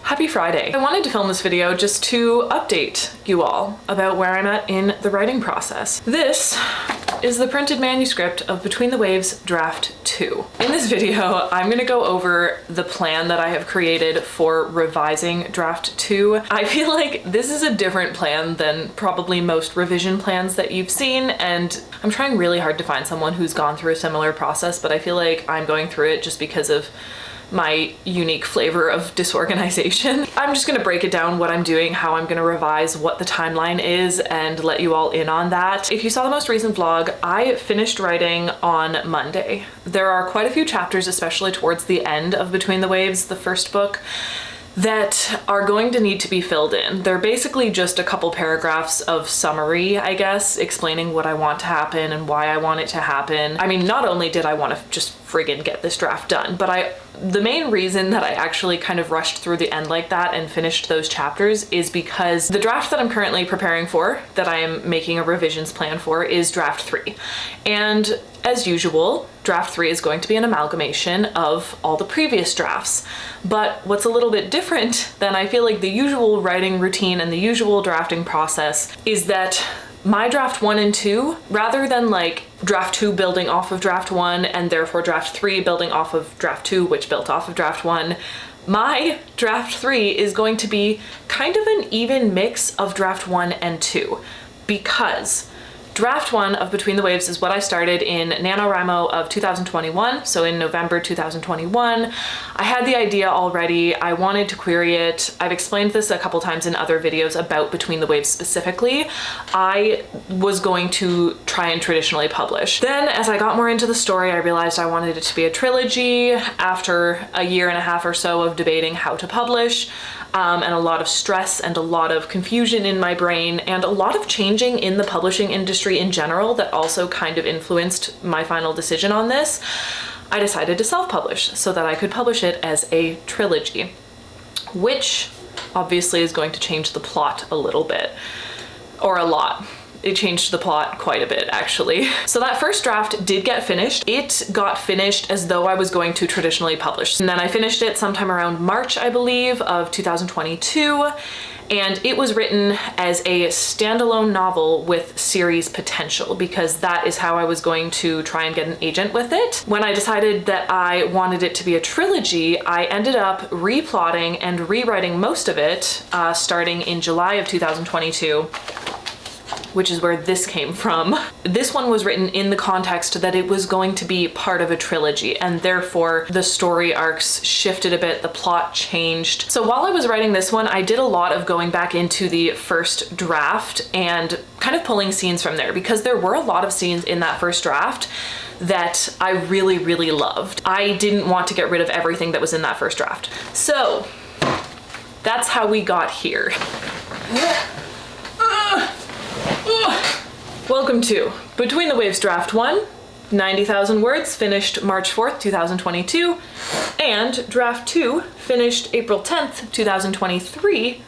Happy Friday. I wanted to film this video just to update you all about where I'm at in the writing process. This is the printed manuscript of Between the Waves Draft 2. In this video, I'm gonna go over the plan that I have created for revising Draft 2. I feel like this is a different plan than probably most revision plans that you've seen, and I'm trying really hard to find someone who's gone through a similar process, but I feel like I'm going through it just because of my unique flavor of disorganization. I'm just gonna break it down what I'm doing, how I'm gonna revise, what the timeline is, and let you all in on that. If you saw the most recent vlog, I finished writing on Monday. There are quite a few chapters, especially towards the end of Between the Waves, the first book, that are going to need to be filled in. They're basically just a couple paragraphs of summary, I guess, explaining what I want to happen and why I want it to happen. I mean, not only did I want to just friggin' get this draft done, but the main reason that I actually kind of rushed through the end like that and finished those chapters is because the draft that I'm currently preparing for, that I am making a revisions plan for, is draft 3. And as usual, draft 3 is going to be an amalgamation of all the previous drafts. But what's a little bit different than I feel like the usual writing routine and the usual drafting process is that my draft 1 and 2, rather than like draft 2 building off of draft 1 and therefore draft 3 building off of draft 2, which built off of draft 1, my draft 3 is going to be kind of an even mix of draft 1 and 2, because draft 1 of Between the Waves is what I started in NaNoWriMo of 2021, so in November 2021. I had the idea already, I wanted to query it. I've explained this a couple times in other videos about Between the Waves specifically. I was going to try and traditionally publish. Then as I got more into the story, I realized I wanted it to be a trilogy after a year and a half or so of debating how to publish. And a lot of stress and a lot of confusion in my brain and a lot of changing in the publishing industry in general that also kind of influenced my final decision on this, I decided to self-publish so that I could publish it as a trilogy, which obviously is going to change the plot a little bit, or a lot. It changed the plot quite a bit, actually. So that first draft did get finished. It got finished as though I was going to traditionally publish. And then I finished it sometime around March, I believe, of 2022. And it was written as a standalone novel with series potential, because that is how I was going to try and get an agent with it. When I decided that I wanted it to be a trilogy, I ended up replotting and rewriting most of it, starting in July of 2022. Which is where this came from. This one was written in the context that it was going to be part of a trilogy, and therefore the story arcs shifted a bit, the plot changed. So while I was writing this one, I did a lot of going back into the first draft and kind of pulling scenes from there, because there were a lot of scenes in that first draft that I really, really loved. I didn't want to get rid of everything that was in that first draft. So that's how we got here. Welcome to Between the Waves Draft 1, 90,000 words, finished March 4th, 2022, and Draft 2, finished April 10th, 2023,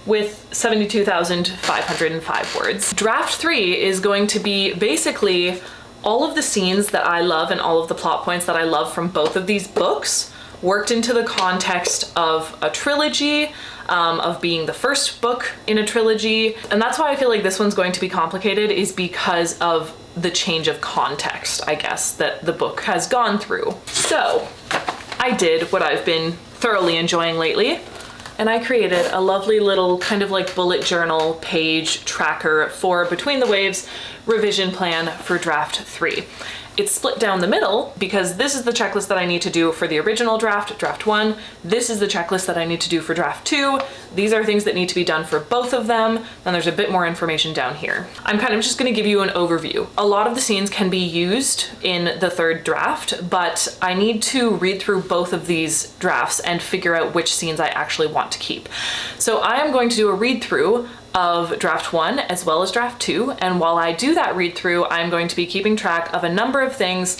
with 72,505 words. Draft 3 is going to be basically all of the scenes that I love and all of the plot points that I love from both of these books worked into the context of a trilogy, of being the first book in a trilogy. And that's why I feel like this one's going to be complicated, is because of the change of context, I guess, that the book has gone through. So I did what I've been thoroughly enjoying lately, and I created a lovely little kind of like bullet journal page tracker for Between the Waves revision plan for draft 3. It's split down the middle because this is the checklist that I need to do for the original draft, draft 1. This is the checklist that I need to do for draft 2. These are things that need to be done for both of them. Then there's a bit more information down here. I'm kind of just gonna give you an overview. A lot of the scenes can be used in the third draft, but I need to read through both of these drafts and figure out which scenes I actually want to keep. So I am going to do a read through of draft 1 as well as draft 2, and while I do that read through, I'm going to be keeping track of a number of things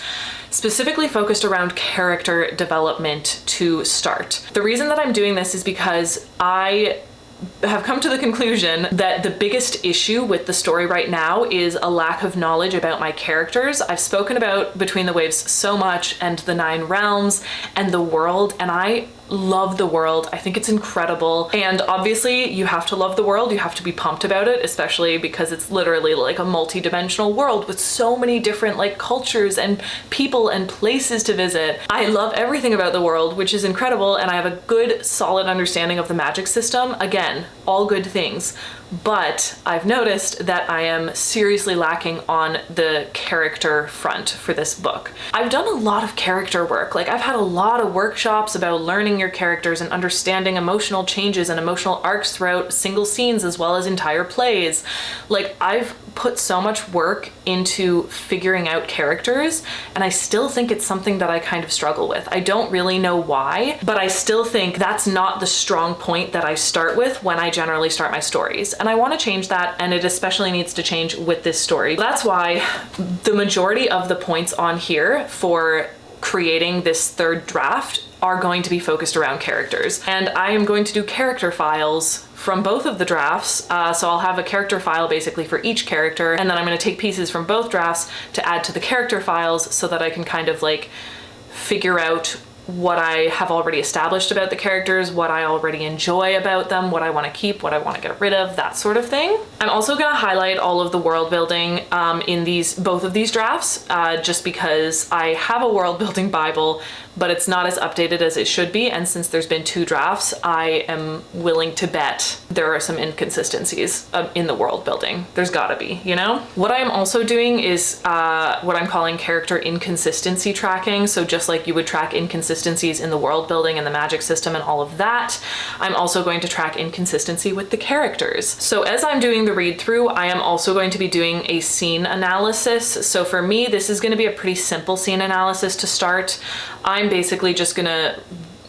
specifically focused around character development to start. The reason that I'm doing this is because I have come to the conclusion that the biggest issue with the story right now is a lack of knowledge about my characters. I've spoken about Between the Waves so much and the 9 realms and the world, and I love the world. I think it's incredible. And obviously you have to love the world. You have to be pumped about it, especially because it's literally like a multi-dimensional world with so many different like cultures and people and places to visit. I love everything about the world, which is incredible. And I have a good, solid understanding of the magic system. Again, all good things. But I've noticed that I am seriously lacking on the character front for this book. I've done a lot of character work. Like I've had a lot of workshops about learning your characters and understanding emotional changes and emotional arcs throughout single scenes as well as entire plays. Like I've put so much work into figuring out characters, and I still think it's something that I kind of struggle with. I don't really know why, but I still think that's not the strong point that I start with when I generally start my stories. And I want to change that, and it especially needs to change with this story. That's why the majority of the points on here for creating this third draft are going to be focused around characters. And I am going to do character files from both of the drafts. So I'll have a character file basically for each character, and then I'm going to take pieces from both drafts to add to the character files so that I can kind of like figure out what I have already established about the characters, what I already enjoy about them, what I want to keep, what I want to get rid of, that sort of thing. I'm also going to highlight all of the world building in both of these drafts, just because I have a world building Bible, but it's not as updated as it should be. And since there's been 2 drafts, I am willing to bet there are some inconsistencies in the world building. There's gotta be, you know? What I'm also doing is what I'm calling character inconsistency tracking. So just like you would track inconsistencies in the world building and the magic system and all of that, I'm also going to track inconsistency with the characters. So as I'm doing the read through, I am also going to be doing a scene analysis. So for me, this is gonna be a pretty simple scene analysis to start. I'm basically just gonna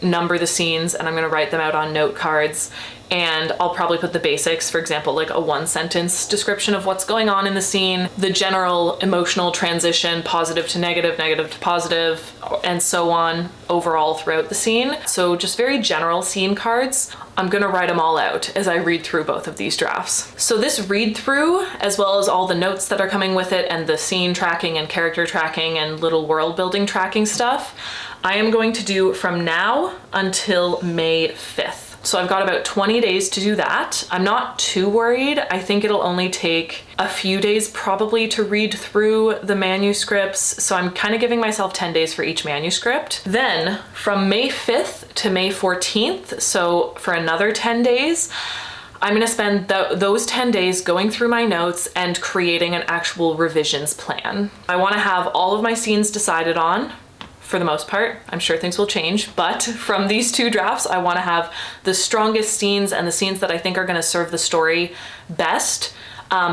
number the scenes and I'm gonna write them out on note cards, and I'll probably put the basics, for example, like a 1-sentence description of what's going on in the scene, the general emotional transition, positive to negative, negative to positive, and so on overall throughout the scene. So just very general scene cards. I'm gonna write them all out as I read through both of these drafts. So this read through, as well as all the notes that are coming with it and the scene tracking and character tracking and little world building tracking stuff, I am going to do from now until May 5th. So I've got about 20 days to do that. I'm not too worried. I think it'll only take a few days probably to read through the manuscripts. So I'm kind of giving myself 10 days for each manuscript. Then from May 5th to May 14th, so for another 10 days, I'm gonna spend those 10 days going through my notes and creating an actual revisions plan. I wanna have all of my scenes decided on. For the most part, I'm sure things will change, but from these 2 drafts, I want to have the strongest scenes and the scenes that I think are going to serve the story best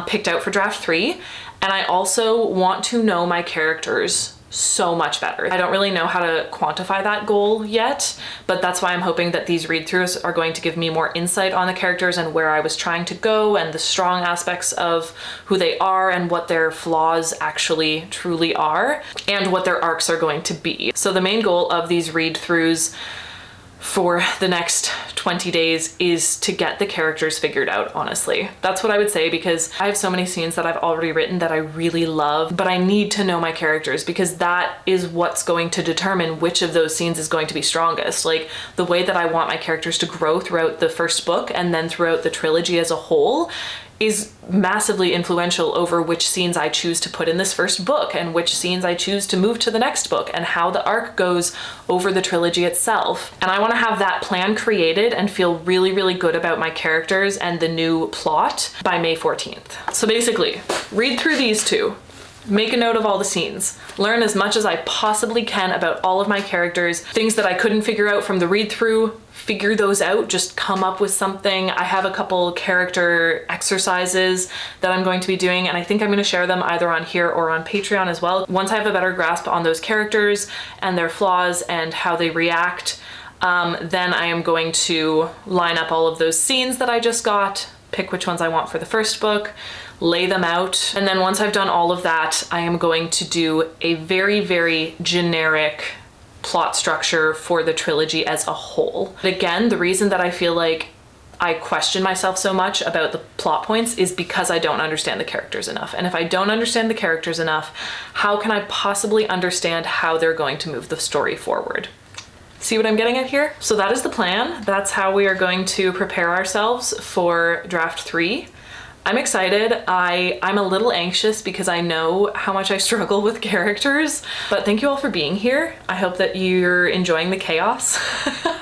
picked out for draft 3. And I also want to know my characters so much better. I don't really know how to quantify that goal yet, but that's why I'm hoping that these read-throughs are going to give me more insight on the characters and where I was trying to go and the strong aspects of who they are and what their flaws actually truly are and what their arcs are going to be. So the main goal of these read-throughs for the next 20 days is to get the characters figured out, honestly. That's what I would say, because I have so many scenes that I've already written that I really love, but I need to know my characters because that is what's going to determine which of those scenes is going to be strongest. Like the way that I want my characters to grow throughout the first book and then throughout the trilogy as a whole is massively influential over which scenes I choose to put in this first book and which scenes I choose to move to the next book and how the arc goes over the trilogy itself. And I want to have that plan created and feel really, really good about my characters and the new plot by May 14th. So basically, read through these 2. Make a note of all the scenes. Learn as much as I possibly can about all of my characters. Things that I couldn't figure out from the read through, figure those out, just come up with something. I have a couple character exercises that I'm going to be doing, and I think I'm going to share them either on here or on Patreon as well. Once I have a better grasp on those characters and their flaws and how they react, then I am going to line up all of those scenes that I just got, pick which ones I want for the first book, lay them out. And then once I've done all of that, I am going to do a very, very generic plot structure for the trilogy as a whole. But again, the reason that I feel like I question myself so much about the plot points is because I don't understand the characters enough. And if I don't understand the characters enough, how can I possibly understand how they're going to move the story forward? See what I'm getting at here? So that is the plan. That's how we are going to prepare ourselves for draft 3. I'm excited. I'm a little anxious because I know how much I struggle with characters, but thank you all for being here. I hope that you're enjoying the chaos.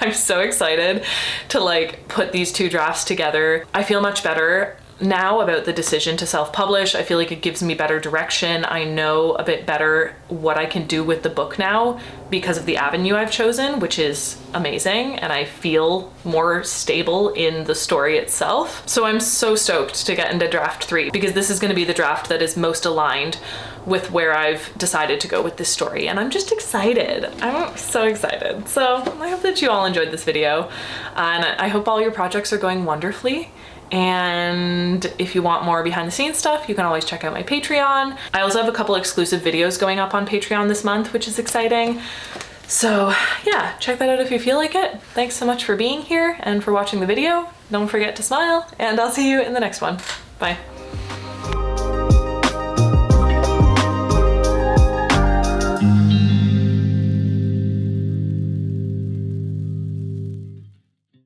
I'm so excited to like put these 2 drafts together. I feel much better now about the decision to self-publish. I feel like it gives me better direction. I know a bit better what I can do with the book now because of the avenue I've chosen, which is amazing, and I feel more stable in the story itself. So I'm so stoked to get into draft 3 because this is going to be the draft that is most aligned with where I've decided to go with this story, and I'm just excited. I'm so excited. So I hope that you all enjoyed this video, and I hope all your projects are going wonderfully. And if you want more behind the scenes stuff, you can always check out my Patreon. I also have a couple exclusive videos going up on Patreon this month, which is exciting. So yeah, check that out if you feel like it. Thanks so much for being here and for watching the video. Don't forget to smile, and I'll see you in the next one. Bye.